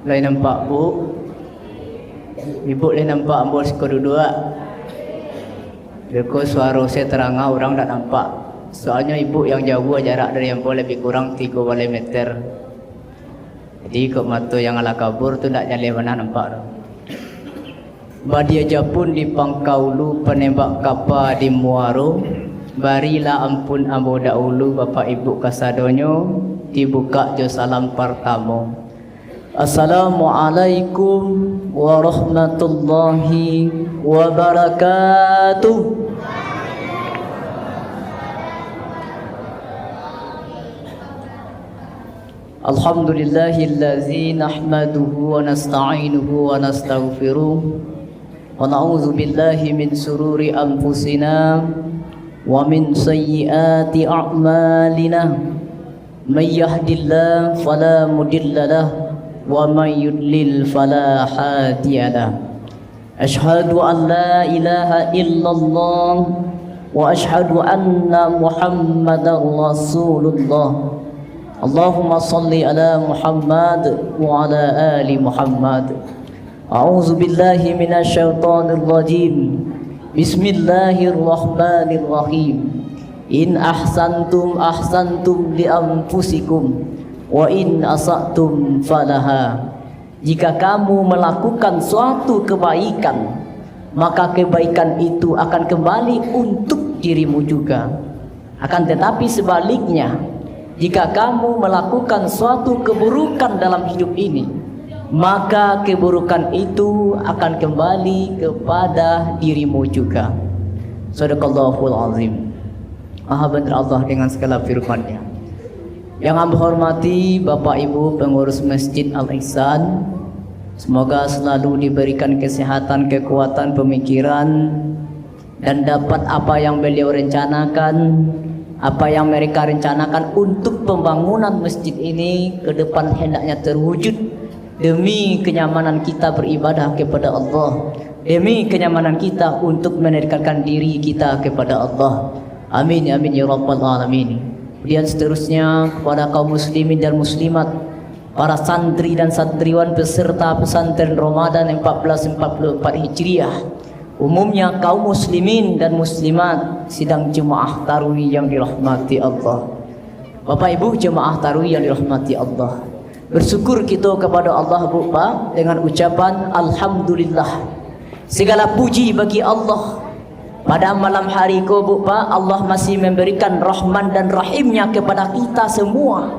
Lain nampak bu, ibu lain nampak ambil sekedua. Deko suara saya terang, orang tak nampak. Soalnya ibu yang jauh jarak dari yang boleh lebih kurang 3 meter. Jadi kok mata yang ala kabur tu tak nyale mana nampak tu. Badia japun di Pangkaulu, penembak kapal di Muaro. Barilah ampun ambo dahulu bapak ibu kasadonyo, dibuka jo salam pertama. Assalamualaikum warahmatullahi wabarakatuh. Alhamdulillahillazi nahmaduhu wa nasta'inuhu wa nastaghfiruh wa na'udzu billahi min sururi anfusina wa min sayyiati a'malina. May yahdihillahu fala mudilla lahu wa may yudlil fala hadiya lahu. Asyhadu an la ilaha illallah wa asyhadu anna Muhammadar Rasulullah. Allahumma salli ala Muhammad wa ala ali Muhammad. A'udzu billahi minasyaitonir rajim. Bismillahirrahmanirrahim. In ahsantum ahsantum li anfusikum wa in asatum falaha. Jika kamu melakukan suatu kebaikan, maka kebaikan itu akan kembali untuk dirimu juga. Akan tetapi sebaliknya, jika kamu melakukan suatu keburukan dalam hidup ini, maka keburukan itu akan kembali kepada dirimu juga. Shadaqallahul azim. Maha benar Allah dengan segala firman-Nya. Yang hamba hormati Bapak Ibu pengurus Masjid Al-Ihsan, semoga selalu diberikan kesehatan, kekuatan, pemikiran, dan dapat apa yang beliau rencanakan, apa yang mereka rencanakan untuk pembangunan masjid ini ke depan hendaknya terwujud demi kenyamanan kita beribadah kepada Allah, demi kenyamanan kita untuk mendekatkan diri kita kepada Allah. Amin amin ya rabbal alamin. Kemudian seterusnya kepada kaum muslimin dan muslimat, para santri dan santriwan peserta pesantren Ramadan 1444 Hijriah, umumnya kaum muslimin dan muslimat sidang jemaah tarawih yang dirahmati Allah. Bapak Ibu jemaah tarawih yang dirahmati Allah, bersyukur kita kepada Allah Bu Pak dengan ucapan alhamdulillah. Segala puji bagi Allah. Pada malam hari ko Bu Pak, Allah masih memberikan rahman dan rahimnya kepada kita semua.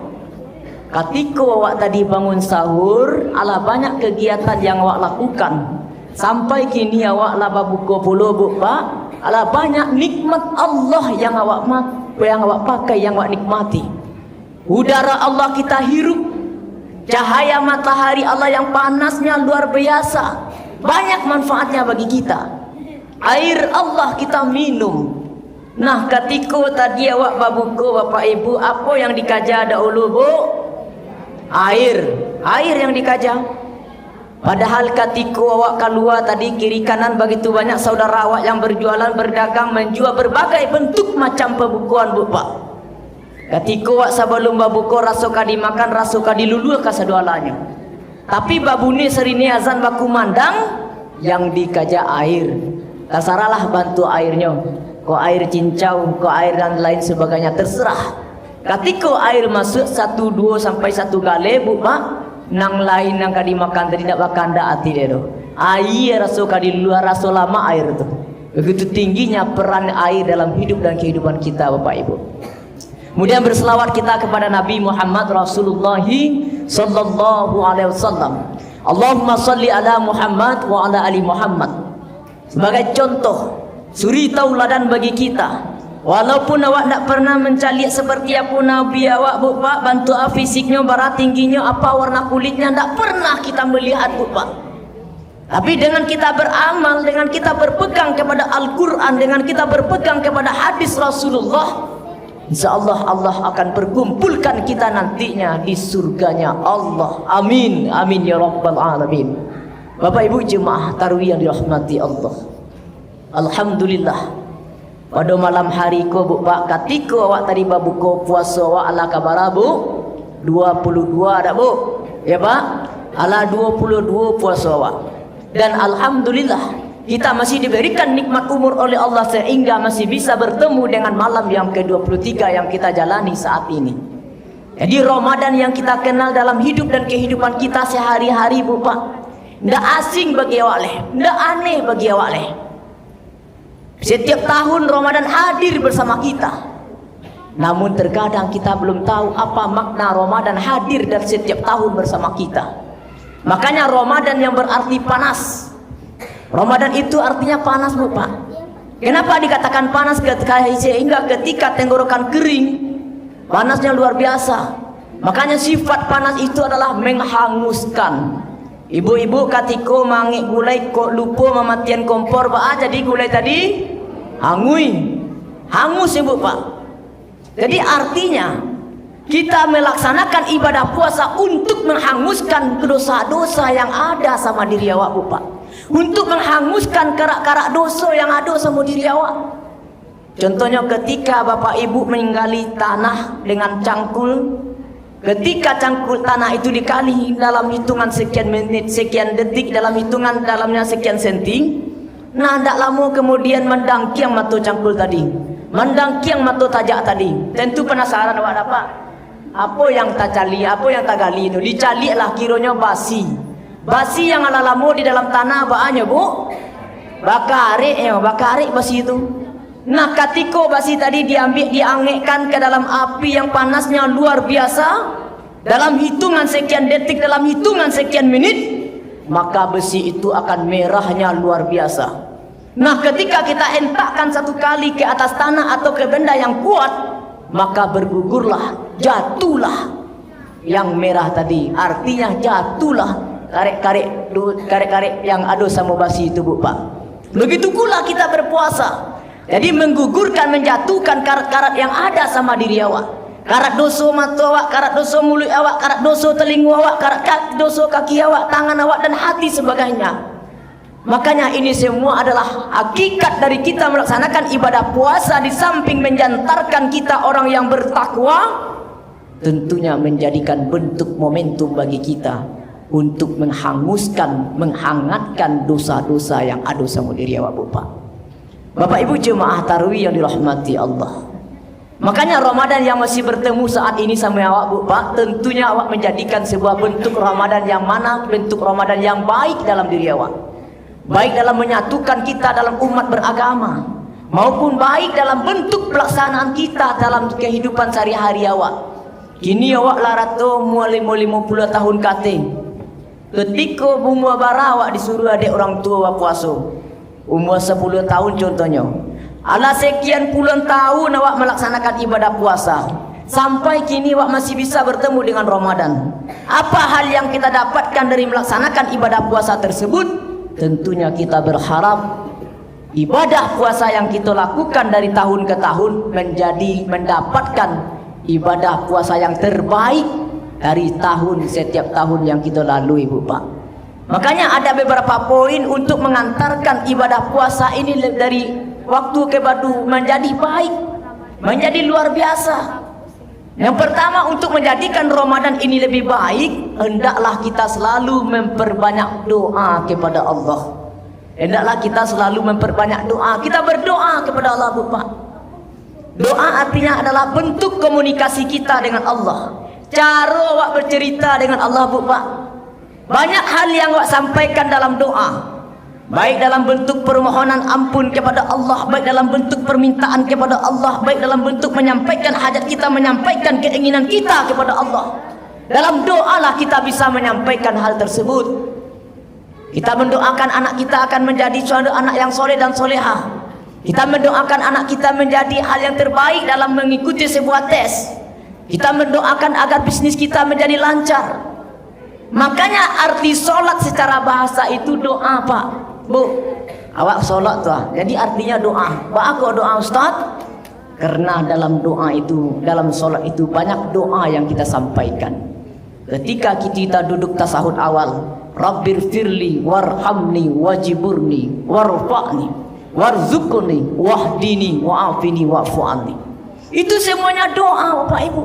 Ketika awak tadi bangun sahur, ala banyak kegiatan yang awak lakukan. Sampai kini awak laba buka puluh Bu Pak, ala banyak nikmat Allah yang awak pakai, yang awak nikmati. Udara Allah kita hirup, cahaya matahari Allah yang panasnya luar biasa, banyak manfaatnya bagi kita. Air Allah kita minum. Nah ketika tadi awak babuka Bapak Ibu, apa yang dikaja dahulu Bu? Air yang dikaja. Padahal ketika awak keluar tadi kiri kanan begitu banyak saudara awak yang berjualan, berdagang, menjual berbagai bentuk macam pembukuan Bu Pak. Ketika awak sebelum babuka rasuka dimakan, rasuka dilulur kasadualanya. Tapi babuni serini azan baku mandang yang dikaja air. Terserahlah bantu airnya, kok air cincau, kok air dan lain sebagainya, terserah. Ketika air masuk 1, 2 sampai 1 gale Bu Pak, nang lain nang kadi makan tadi nak makan dak hati dia tu. Air rasa kadi luar rasa lama air tu. Begitu tingginya peran air dalam hidup dan kehidupan kita Bapak Ibu. Kemudian berselawat kita kepada Nabi Muhammad Rasulullah sallallahu alaihi wasallam. Allahumma salli ala Muhammad wa ala ali Muhammad. Sebagai contoh, suri tauladan bagi kita. Walaupun awak tak pernah mencalik seperti apa Nabi awak Bu Pak, bantu fisiknya, bara tingginya, apa warna kulitnya, tak pernah kita melihat Bu Pak. Tapi dengan kita beramal, dengan kita berpegang kepada Al-Quran, dengan kita berpegang kepada hadis Rasulullah, InsyaAllah Allah akan berkumpulkan kita nantinya di surganya Allah. Amin, amin ya rabbal alamin. Bapak Ibu jemaah tarawih yang dirahmati Allah. Alhamdulillah. Pada malam hari ko bu pak ketika awak tadi buka puasa awak ala kabar bu 22 dak bu ya pak ala 22 puasa awak. Dan alhamdulillah kita masih diberikan nikmat umur oleh Allah sehingga masih bisa bertemu dengan malam yang ke-23 yang kita jalani saat ini. Jadi Ramadan yang kita kenal dalam hidup dan kehidupan kita sehari-hari bu pak, ndak asing bagi awak leh, ndak aneh bagi awak leh. Setiap tahun Ramadan hadir bersama kita. Namun terkadang kita belum tahu apa makna Ramadan hadir dan setiap tahun bersama kita. Makanya Ramadan yang berarti panas. Ramadan itu artinya panas bu pak. Kenapa dikatakan panas? Sehingga ketika tenggorokan kering, panasnya luar biasa. Makanya sifat panas itu adalah menghanguskan. Ibu-ibu katiko mangik gulai kok lupa mematian kompor pak, jadi gulai tadi hangus ibu pak. Jadi artinya kita melaksanakan ibadah puasa untuk menghanguskan dosa-dosa yang ada sama diri awak bu pak, untuk menghanguskan kerak-kerak dosa yang ada sama diri awak. Contohnya ketika bapak ibu meninggali tanah dengan cangkul, ketika cangkul tanah itu dikali dalam hitungan sekian menit, sekian detik, dalam hitungan dalamnya sekian senti, nah tidak lama kemudian mendangkiang matu cangkul tadi, mendangkiang matu tajak tadi. Tentu penasaran awak dapat apa yang tak cali, apa yang tak gali itu dicali lah kiranya basi. Basi yang ala lama di dalam tanah bahannya bu, bakarik ya, bakarik basi itu. Nah ketika basi tadi diambil, diangekkan ke dalam api yang panasnya luar biasa, dalam hitungan sekian detik, dalam hitungan sekian menit, maka besi itu akan merahnya luar biasa. Nah ketika kita hentakkan satu kali ke atas tanah atau ke benda yang kuat, maka bergugurlah, jatuhlah yang merah tadi. Artinya jatuhlah karek-karek yang ada sama basi itu bu pak. Begitu pula kita berpuasa. Jadi menggugurkan, menjatuhkan karat-karat yang ada sama diri awak. Karat dosa mata awak, karat dosa mulut awak, karat dosa telinga awak, karat dosa kaki awak, tangan awak dan hati sebagainya. Makanya ini semua adalah hakikat dari kita melaksanakan ibadah puasa. Di samping menjantarkan kita orang yang bertakwa, tentunya menjadikan bentuk momentum bagi kita untuk menghanguskan, menghangatkan dosa-dosa yang ada sama diri awak bu pak. Bapak ibu jemaah tarawih yang dirahmati Allah. Makanya Ramadan yang masih bertemu saat ini sama awak bu pak, tentunya awak menjadikan sebuah bentuk Ramadan yang mana? Bentuk Ramadan yang baik dalam diri awak, baik dalam menyatukan kita dalam umat beragama, maupun baik dalam bentuk pelaksanaan kita dalam kehidupan sehari-hari awak. Kini awak larato mulai 50 tahun kate, ketika umur bara awak disuruh adik orang tua awak puasa umur 10 tahun contohnya, ala sekian puluhan tahun awak melaksanakan ibadah puasa, sampai kini awak masih bisa bertemu dengan Ramadan. Apa hal yang kita dapatkan dari melaksanakan ibadah puasa tersebut? Tentunya kita berharap ibadah puasa yang kita lakukan dari tahun ke tahun mendapatkan ibadah puasa yang terbaik dari setiap tahun yang kita lalui bu pak. Makanya ada beberapa poin untuk mengantarkan ibadah puasa ini dari waktu ke waktu menjadi baik, menjadi luar biasa. Yang pertama, untuk menjadikan Ramadan ini lebih baik, hendaklah kita selalu memperbanyak doa kepada Allah. Hendaklah kita selalu memperbanyak doa. Kita berdoa kepada Allah bu pak. Doa artinya adalah bentuk komunikasi kita dengan Allah, cara awak bercerita dengan Allah bu pak. Banyak hal yang awak sampaikan dalam doa, baik dalam bentuk permohonan ampun kepada Allah, baik dalam bentuk permintaan kepada Allah, baik dalam bentuk menyampaikan hajat kita, menyampaikan keinginan kita kepada Allah. Dalam doalah kita bisa menyampaikan hal tersebut. Kita mendoakan anak kita akan menjadi suatu anak yang soleh dan solehah. Kita mendoakan anak kita menjadi hal yang terbaik dalam mengikuti sebuah tes. Kita mendoakan agar bisnis kita menjadi lancar. Makanya arti solat secara bahasa itu doa pak bu. Awak solat tuh, jadi artinya doa. Pak aku doa ustaz, karena dalam doa itu, dalam solat itu banyak doa yang kita sampaikan. Ketika kita duduk tasahud awal, Rabbir firli warhamni wajiburni warfa'ni warzuqni wahdini wa'afini wa'fu anni. Itu semuanya doa Bapak Ibu.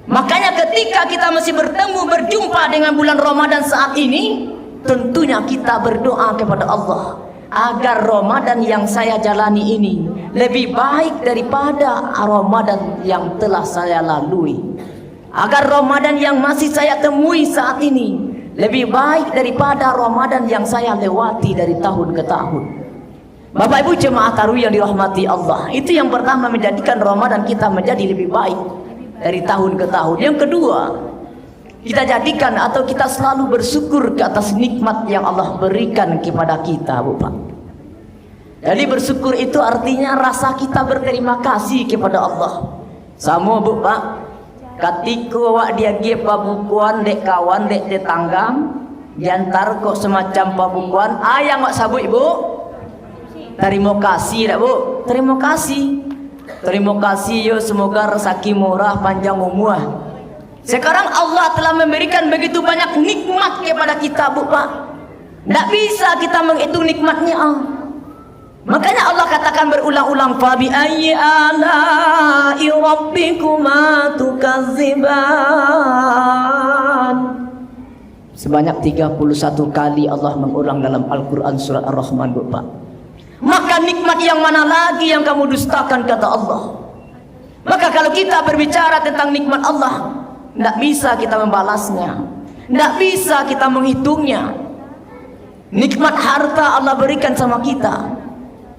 Makanya ketika kita masih bertemu berjumpa dengan bulan Ramadan saat ini, tentunya kita berdoa kepada Allah agar Ramadan yang saya jalani ini lebih baik daripada Ramadan yang telah saya lalui. Agar Ramadan yang masih saya temui saat ini lebih baik daripada Ramadan yang saya lewati dari tahun ke tahun. Bapak Ibu jemaah tarawih yang dirahmati Allah, itu yang pertama menjadikan Ramadan kita menjadi lebih baik dari tahun ke tahun. Yang kedua, kita jadikan atau kita selalu bersyukur ke atas nikmat yang Allah berikan kepada kita, Bapak. Jadi bersyukur itu artinya rasa kita berterima kasih kepada Allah. Sama Bapak, ketika awak dia gi pabukuan dek kawan dek tetangga, diantar kok semacam pabukuan, ayang wak sabut Ibu. Terima kasih dak Bu? Terima kasih. Terima kasih yo, semoga rezeki murah panjang umur. Sekarang Allah telah memberikan begitu banyak nikmat kepada kita, Bu Pak. Tidak bisa kita menghitung nikmatnya. Makanya Allah katakan berulang-ulang, fa bi ayyi ala'i rabbikuma tukadziban. Sebanyak 31 kali Allah mengulang dalam Al-Qur'an surat Ar-Rahman, Bu Pak. Maka nikmat yang mana lagi yang kamu dustakan, kata Allah. Maka kalau kita berbicara tentang nikmat Allah, tidak bisa kita membalasnya, tidak bisa kita menghitungnya. Nikmat harta Allah berikan sama kita,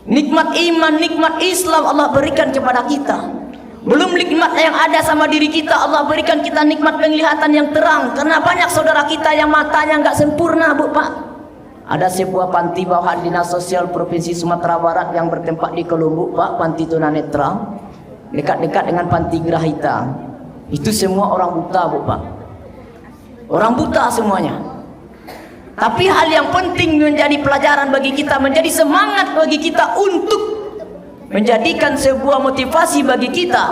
nikmat iman, nikmat Islam Allah berikan kepada kita. Belum nikmat yang ada sama diri kita, Allah berikan kita nikmat penglihatan yang terang. Karena banyak saudara kita yang matanya nggak sempurna, Bu Pak. Ada sebuah panti bawahan Dinas Sosial Provinsi Sumatera Barat yang bertempat di Kolombo, Pak, panti tunanetra, dekat-dekat dengan panti Grahita. Itu semua orang buta, Bu Pak. Orang buta semuanya. Tapi hal yang penting menjadi pelajaran bagi kita, menjadi semangat bagi kita untuk menjadikan sebuah motivasi bagi kita.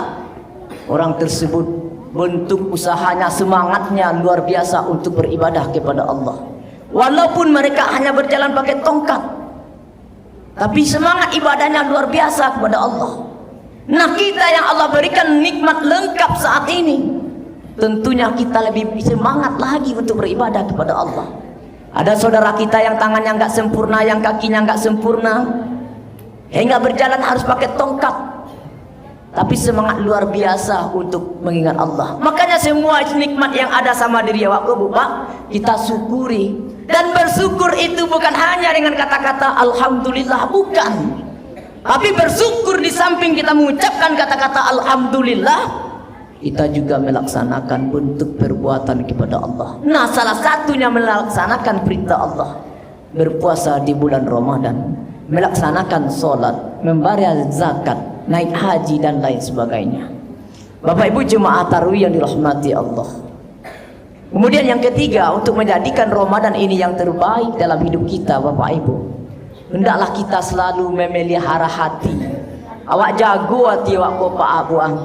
Orang tersebut bentuk usahanya, semangatnya luar biasa untuk beribadah kepada Allah. Walaupun mereka hanya berjalan pakai tongkat, tapi semangat ibadahnya luar biasa kepada Allah. Nah, kita yang Allah berikan nikmat lengkap saat ini, tentunya kita lebih semangat lagi untuk beribadah kepada Allah. Ada saudara kita yang tangannya nggak sempurna, yang kakinya nggak sempurna, hingga berjalan harus pakai tongkat, tapi semangat luar biasa untuk mengingat Allah. Makanya semua nikmat yang ada sama diri awak, Bu Pak, kita syukuri. Dan bersyukur itu bukan hanya dengan kata-kata alhamdulillah, bukan. Tapi bersyukur di samping kita mengucapkan kata-kata alhamdulillah, kita juga melaksanakan bentuk perbuatan kepada Allah. Nah, salah satunya melaksanakan perintah Allah, berpuasa di bulan Ramadan, melaksanakan sholat, membayar zakat, naik haji dan lain sebagainya. Bapak Ibu jemaah tarawih yang dirahmati Allah. Kemudian yang ketiga, untuk menjadikan Ramadan ini yang terbaik dalam hidup kita, Bapak Ibu, hendaklah kita selalu memelihara hati. Awak jago hati awak ko Pak Abuang.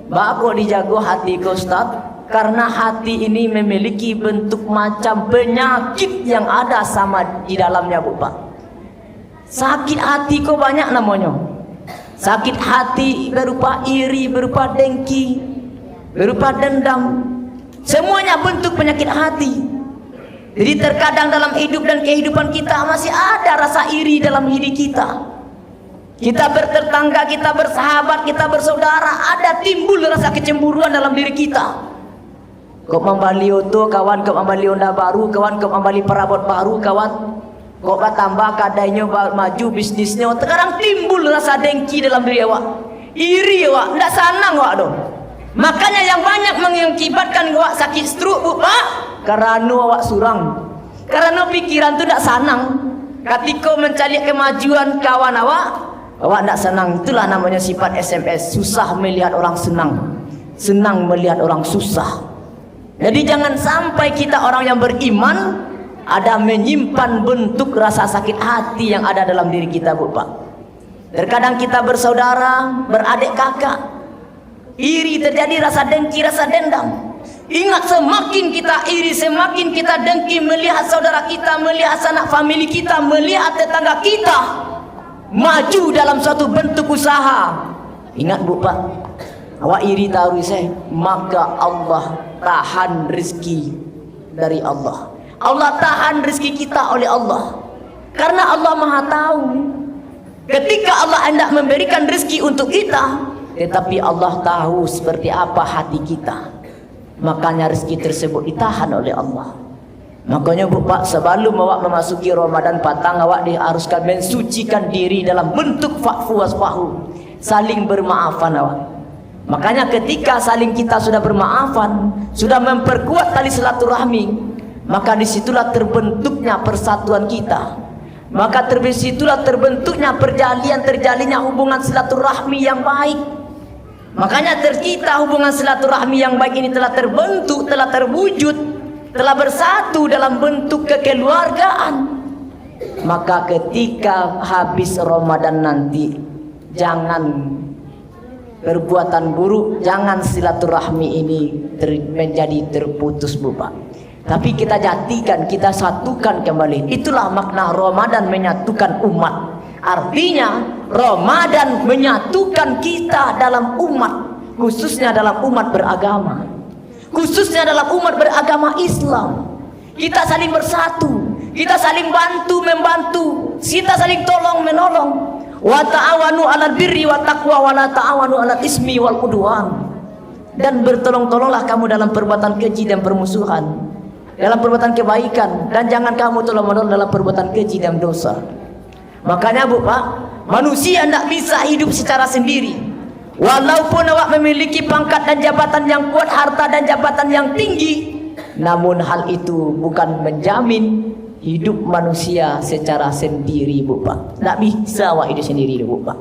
Bako dijago hati ko Ustaz, karena hati ini memiliki bentuk macam penyakit yang ada sama di dalamnya, Bu Pak. Sakit hati ko banyak namanya. Sakit hati berupa iri, berupa dengki, berupa dendam. Semuanya bentuk penyakit hati. Jadi terkadang dalam hidup dan kehidupan kita masih ada rasa iri dalam diri kita. Kita bertetangga, kita bersahabat, kita bersaudara, ada timbul rasa kecemburuan dalam diri kita. Kok membalio tuh kawan, kok membalio onda baru kawan, kok membali perabot baru kawan, kok tambah kadainya maju bisnisnya. Sekarang timbul rasa dengki dalam diri awak, iri awak, ndak senang awak dong. Makanya yang banyak mengakibatkan awak sakit stroke, Bu Pak, karena awak surang, karena pikiran tu tak senang. Ketika mencari kemajuan kawan awak tak senang. Itulah namanya sifat SMS, susah melihat orang senang, senang melihat orang susah. Jadi jangan sampai kita orang yang beriman ada menyimpan bentuk rasa sakit hati yang ada dalam diri kita, Bu Pak. Terkadang kita bersaudara, beradik kakak, iri terjadi, rasa dengki, rasa dendam. Ingat, semakin kita iri, semakin kita dengki melihat saudara kita, melihat sanak famili kita, melihat tetangga kita maju dalam suatu bentuk usaha. Ingat Bu Pak, awak iri tahu saya, maka Allah tahan rezeki dari Allah. Allah tahan rezeki kita oleh Allah. Karena Allah Maha tahu. Ketika Allah hendak memberikan rezeki untuk kita, tetapi Allah tahu seperti apa hati kita. Makanya rezeki tersebut ditahan oleh Allah. Makanya Bu Pak, sebelum awak memasuki Ramadan patang, awak diharuskan mensucikan diri dalam bentuk fa'fu wasfahu, saling bermaafan awak. Makanya ketika saling kita sudah bermaafan, sudah memperkuat tali silaturahmi, maka disitulah terbentuknya persatuan kita. Maka disitulah terbentuknya terjalinnya hubungan silaturahmi yang baik. Makanya tercipta hubungan silaturahmi yang baik ini telah terbentuk, telah terwujud, telah bersatu dalam bentuk kekeluargaan. Maka ketika habis Ramadan nanti, jangan perbuatan buruk, jangan silaturahmi ini menjadi terputus Bu Pak. Tapi kita jadikan, kita satukan kembali. Itulah makna Ramadan menyatukan umat. Artinya Ramadan menyatukan kita dalam umat, khususnya dalam umat beragama, khususnya dalam umat beragama Islam. Kita saling bersatu, kita saling bantu membantu, kita saling tolong menolong. Wa ta'awanu 'alal birri wa taqwa wa la ta'awanu 'alal ismi wal udwan. Dan bertolong-tolonglah kamu dalam perbuatan keji dan permusuhan, dalam perbuatan kebaikan, dan jangan kamu tolong-menolong dalam perbuatan keji dan dosa. Makanya Bu Pak, manusia tidak bisa hidup secara sendiri. Walaupun awak memiliki pangkat dan jabatan yang kuat, harta dan jabatan yang tinggi, namun hal itu bukan menjamin hidup manusia secara sendiri Bu Pak. Tidak bisa awak hidup sendiri Bu Pak.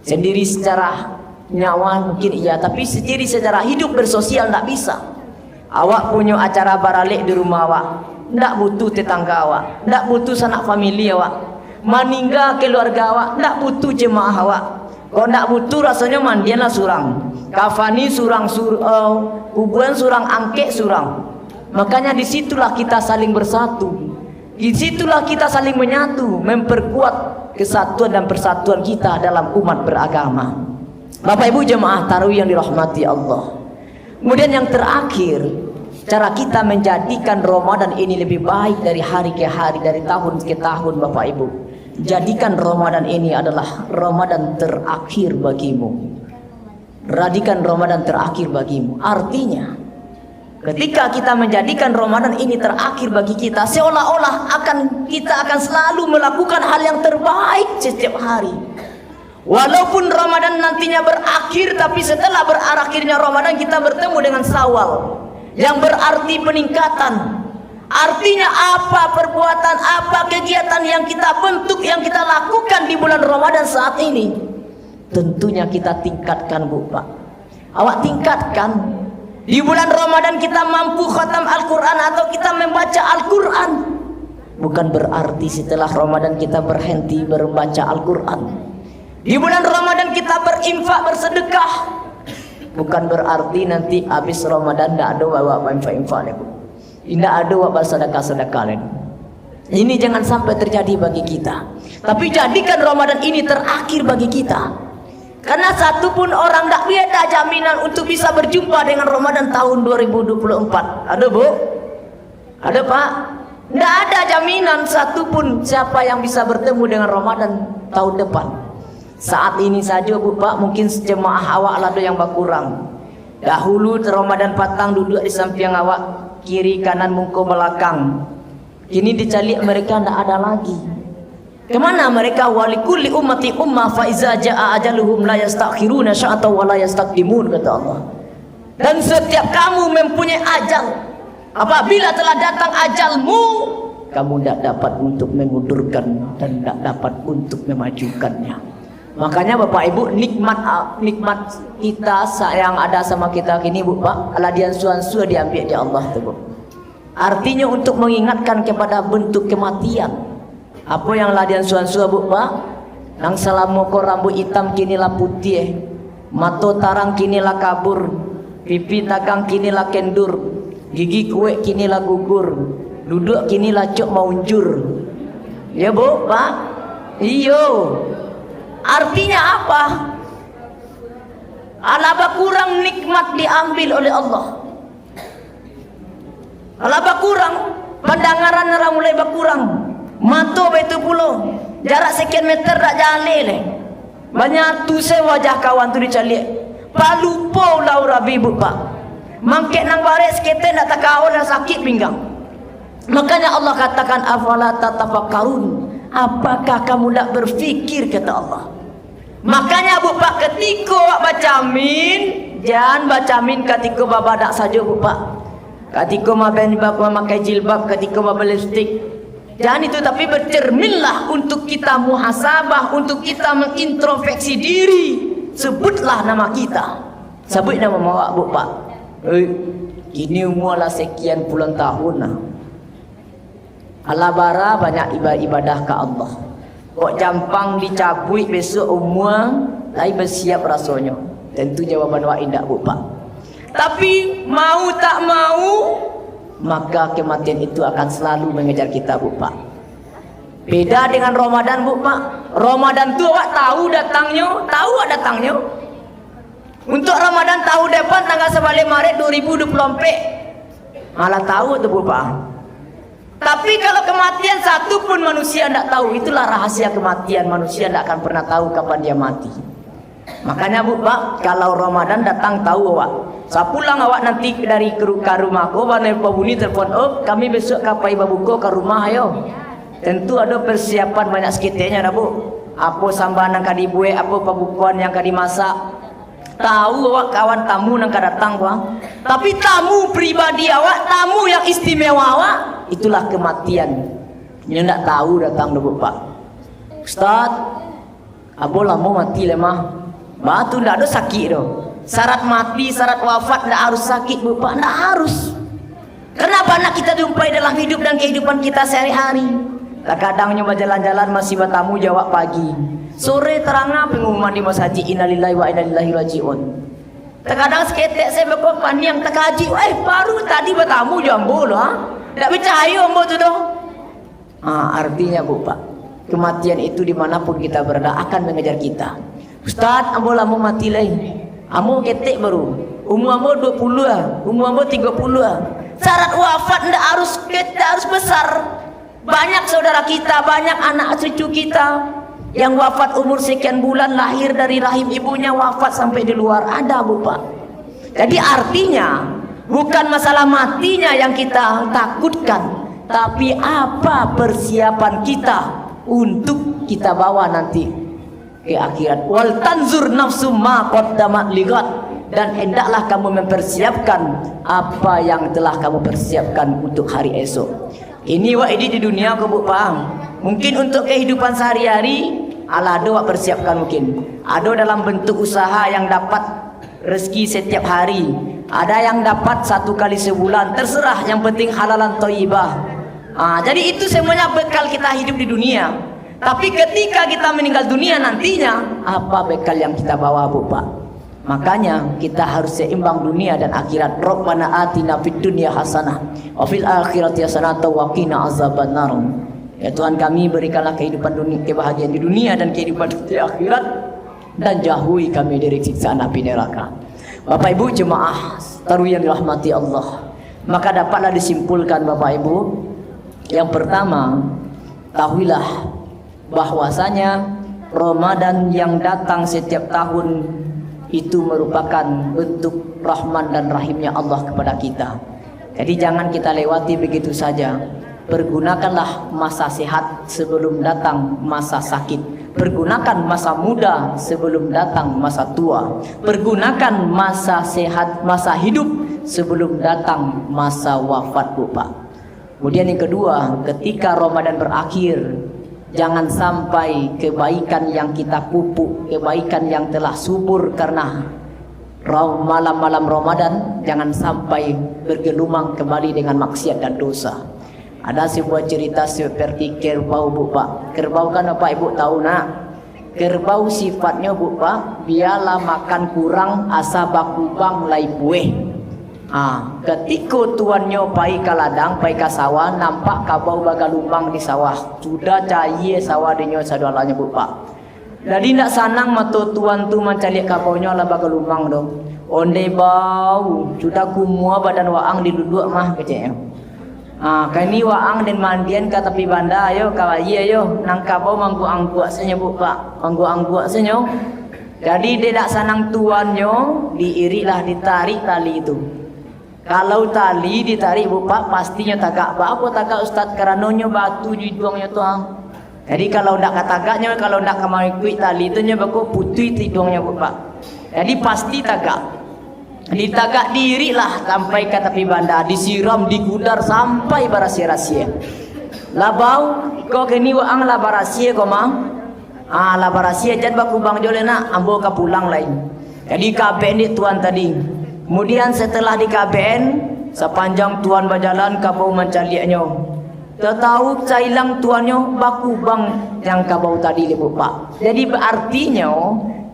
Sendiri secara nyawa mungkin iya, tapi sendiri secara hidup bersosial tidak bisa. Awak punya acara baralik di rumah awak, tidak butuh tetangga awak, tidak butuh sanak famili awak. Meninggal keluarga awak, tidak butuh jemaah awak. Kalau tidak butuh rasanya mandianlah surang, kafani surang, kuburan surang, angkek surang. Makanya disitulah kita saling bersatu, disitulah kita saling menyatu, memperkuat kesatuan dan persatuan kita dalam umat beragama. Bapak Ibu jemaah tarawih yang dirahmati Allah. Kemudian yang terakhir, cara kita menjadikan Ramadan ini lebih baik dari hari ke hari, dari tahun ke tahun Bapak Ibu. Jadikan Ramadan ini adalah Ramadan terakhir bagimu. Jadikan Ramadan terakhir bagimu. Artinya, ketika kita menjadikan Ramadan ini terakhir bagi kita, seolah-olah kita akan selalu melakukan hal yang terbaik setiap hari. Walaupun Ramadan nantinya berakhir, tapi setelah berakhirnya Ramadan kita bertemu dengan Syawal, yang berarti peningkatan. Artinya apa perbuatan, apa kegiatan yang kita bentuk, yang kita lakukan di bulan Ramadan saat ini, tentunya kita tingkatkan Bu Pak. Awak tingkatkan. Di bulan Ramadan kita mampu khatam Al-Quran atau kita membaca Al-Quran, bukan berarti setelah Ramadan kita berhenti membaca Al-Quran. Di bulan Ramadan kita berinfak, bersedekah, bukan berarti nanti habis Ramadan tidak ada bawa infak-infak. Tidak ada wabah sedekah-sedekah lain. Ini jangan sampai terjadi bagi kita. Tapi jadikan Ramadan ini terakhir bagi kita. Karena satu pun orang tidak ada jaminan untuk bisa berjumpa dengan Ramadan tahun 2024. Ada Bu? Ada Pak? Tidak ada jaminan satu pun siapa yang bisa bertemu dengan Ramadan tahun depan. Saat ini saja Bu Pak, mungkin jemaah awak ada yang berkurang. Dahulu Ramadan patang duduk di samping awak, kiri kanan muka belakang. Kini dicalik mereka tidak ada lagi. Kemana mereka? Walikulli ummati ummah fa iza jaa ajaluhum la yastakhiruna sya'atan wa la yastaqdimun, kata Allah. Dan setiap kamu mempunyai ajal. Apabila telah datang ajalmu, kamu tidak dapat untuk mengundurkan dan tidak dapat untuk memajukannya. Makanya Bapak Ibu, nikmat kita yang ada sama kita kini Bu Pak, aladian suan-sua diambil di Allah tu Bu. Artinya untuk mengingatkan kepada bentuk kematian. Apa yang ladian suan-sua Bu Pak? Nang selama ko rambut hitam kinilah putih, mato tarang kinilah kabur, pipi takang kini lah kendur, gigi kue kini lah gugur, duduk kini lah cok mau unjur. Ya bu, pak? Iyo. Artinya apa? Alaba kurang nikmat diambil oleh Allah. Alaba kurang, pandangaran orang mulai berkurang. Mato betul pulau, jarak sekian meter tak jale le. Banyak tu saya wajah kawan tu dicalik. Palupo laura bibu pak. Mangkek nang baris kita nak tak kawal dan sakit pinggang. Makanya Allah katakan afala tatafakkarun. Apakah kamu tak berfikir, kata Allah. Makanya bu pak, ketika awak baca amin, jangan baca amin ketika babadak saja bu pak. Ketika memakai jilbab, ketika berlipstik, jangan itu, tapi bercerminlah untuk kita muhasabah, untuk kita mengintrospeksi diri. Sebutlah nama kita, sebut nama awak bu pak. Ini umur lah sekian puluhan tahun lah. Alabara banyak ibadah ke Allah. Kok jampang dicabut besok umur, lai bersiap rasanya. Tentu jawaban awak indah bu pak. Tapi mau tak mau, maka kematian itu akan selalu mengejar kita bu pak. Beda dengan Ramadan bu pak. Ramadan tu awak tahu datangnya, tahu awak datangnya. Untuk Ramadan tahu depan tanggal 9 Maret 2024. Malah tahu tu bu pak. Tapi kalau kematian satu pun manusia tidak tahu. Itulah rahasia kematian. Manusia tidak akan pernah tahu kapan dia mati. Makanya bu pak, kalau Ramadan datang tahu awak. Sapulang awak nanti dari ke rumah ko, banai pabuni telepon, oh kami besok kapai babuko ke rumah ayo. Tentu ada persiapan banyak sekitanya dah bu. Apa sambahan yang kadi buat, apa pabukuan yang kadi masak. Tahu awak kawan tamu yang datang bang. Tapi tamu pribadi awak, tamu yang istimewa awak, itulah kematian. Yang tak tahu datang dah bu pak. Ustaz, abo lama mati lemah. Batu tidak ada sakit doh. Syarat mati, syarat wafat tidak harus sakit bu pak, tidak harus. Kenapa nak kita jumpai dalam hidup dan kehidupan kita sehari-hari? Kadang nyoba jalan-jalan masih bertamu jawab pagi. Sore terangnya pengumuman di masjid innalillahi wa inna ilaihi rajiun. Terkadang seketek saya berkorban yang terkaji, baru tadi bertamu jambu loh, tidak percaya ambo tu doh. Artinya bu pak, kematian itu dimanapun kita berada akan mengejar kita. Ustaz, ambo lama mati lagi. Ambo ketek baru. Umur ambo 20 lah, umur ambo 30 lah. Syarat wafat tidak harus besar. Banyak saudara kita, banyak anak cucu kita yang wafat umur sekian bulan, lahir dari rahim ibunya, wafat sampai di luar. Ada bu pak. Jadi artinya bukan masalah matinya yang kita takutkan, tapi apa persiapan kita untuk kita bawa nanti ke akhirat. Wal tanzur nafsu ma qaddamat ligat. Dan hendaklah kamu mempersiapkan apa yang telah kamu persiapkan untuk hari esok. Ini wak di dunia kau bu paham. Mungkin untuk kehidupan sehari-hari ala ada wak persiapkan mungkin. Ada dalam bentuk usaha yang dapat rezeki setiap hari. Ada yang dapat 1 kali sebulan. Terserah, yang penting halalan thayyibah. Jadi itu semuanya bekal kita hidup di dunia. Tapi ketika kita meninggal dunia nantinya, apa bekal yang kita bawa bu pak? Makanya kita harus seimbang dunia dan akhirat. Rabbana atina fid dunya hasanah wa fil akhirati hasanah wa qina azabannar. Ya Tuhan kami, berikanlah kehidupan dunia, kebahagiaan di dunia dan kehidupan di akhirat, dan jauhi kami dari siksaan api neraka. Bapak Ibu jemaah taruh yang dirahmati Allah, maka dapatlah disimpulkan Bapak Ibu, yang pertama, tahuilah bahwasanya Ramadan yang datang setiap tahun itu merupakan bentuk rahman dan rahimnya Allah kepada kita. Jadi jangan kita lewati begitu saja. Pergunakanlah masa sehat sebelum datang masa sakit. Pergunakan masa muda sebelum datang masa tua. Pergunakan masa sehat, masa hidup sebelum datang masa wafat bu pak. Kemudian yang kedua, ketika Ramadan berakhir, jangan sampai kebaikan yang kita pupuk, kebaikan yang telah subur karena malam-malam Ramadan, jangan sampai bergelumang kembali dengan maksiat dan dosa. Ada sebuah cerita seperti kerbau bu pak. Kerbau kan bapak ibu tahu nak, kerbau sifatnya Pak, biarlah makan kurang asa bakubang lai buih. Ketika tuannya pai ke ladang, pai ke sawah, nampak kabau baga lubang di sawah. Sudah cair sawah dinyo sadalanya Pak. Jadi nak sanang matu tuan tu mencari kabaunya lah baga lubang tu. Onde bau, sudah kumua badan waang diduduk mah kecil. Kini waang dan mandian ke tepi banda ayo kawaye ayo nang kabau manggu angguak senyo Pak, manggu angguak senyo. Jadi dia tak sanang tuannya diirilah ditarik tali itu. Kalau tali ditarik Pak pastinya tagak apa tagak Ustaz karenanya batu juangnya tu. Jadi kalau ndak katagaknya kalau ndak kemari kuit tali itu nya baku putih tidungnya Pak. Jadi pasti tagak. Ditagak diri lah sampai ke tepi banda, disiram digudar sampai barasia-rasia. Labau kau kini waang lah barasia kau mah. Lah barasia jad baku bang jole nak ambo ka pulang lain. Jadi KBN ni tuan tadi. Kemudian setelah di KBN sepanjang tuan berjalan kabau mencaliaknya. Tahu cailang tuannya baku bang yang kabau tadi lebu Pak. Jadi berartinya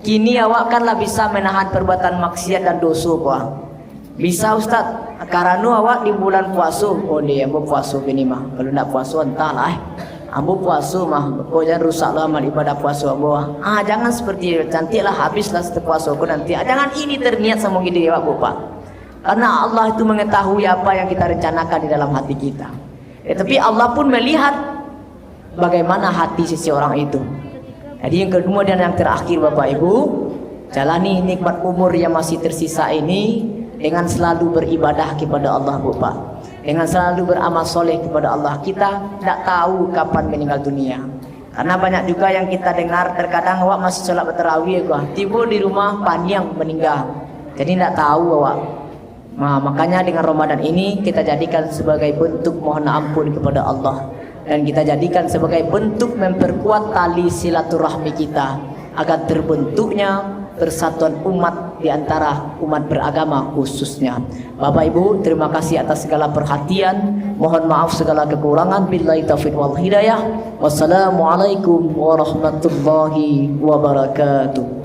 kini awak kanlah bisa menahan perbuatan maksiat dan dosa Pak. Bisa Ustaz. Karena awak di bulan puasa. Oh dia ambo puasa gini mah. Kalau nak puasa entahlah. Ambo puasa mah. Kau jangan rusaklah amal ibadah puasa ambo. Jangan seperti cantiklah habislah setelah puasa kau nanti. Jangan ini terniat sama diri awak Pak. Karena Allah itu mengetahui apa yang kita rencanakan di dalam hati kita. Tapi Allah pun melihat bagaimana hati seseorang itu. Jadi yang kedua dan yang terakhir Bapak Ibu, jalani nikmat umur yang masih tersisa ini dengan selalu beribadah kepada Allah Bapak. Dengan selalu beramal soleh kepada Allah. Kita tidak tahu kapan meninggal dunia. Karena banyak juga yang kita dengar terkadang awak masih sholat bertarawih tiba di rumah panjang meninggal. Jadi tidak tahu awak. Makanya dengan Ramadan ini kita jadikan sebagai bentuk mohon ampun kepada Allah. Dan kita jadikan sebagai bentuk memperkuat tali silaturahmi kita agar terbentuknya persatuan umat di antara umat beragama khususnya. Bapak Ibu, terima kasih atas segala perhatian. Mohon maaf segala kekurangan. Billahi taufiq wal hidayah. Wassalamualaikum warahmatullahi wabarakatuh.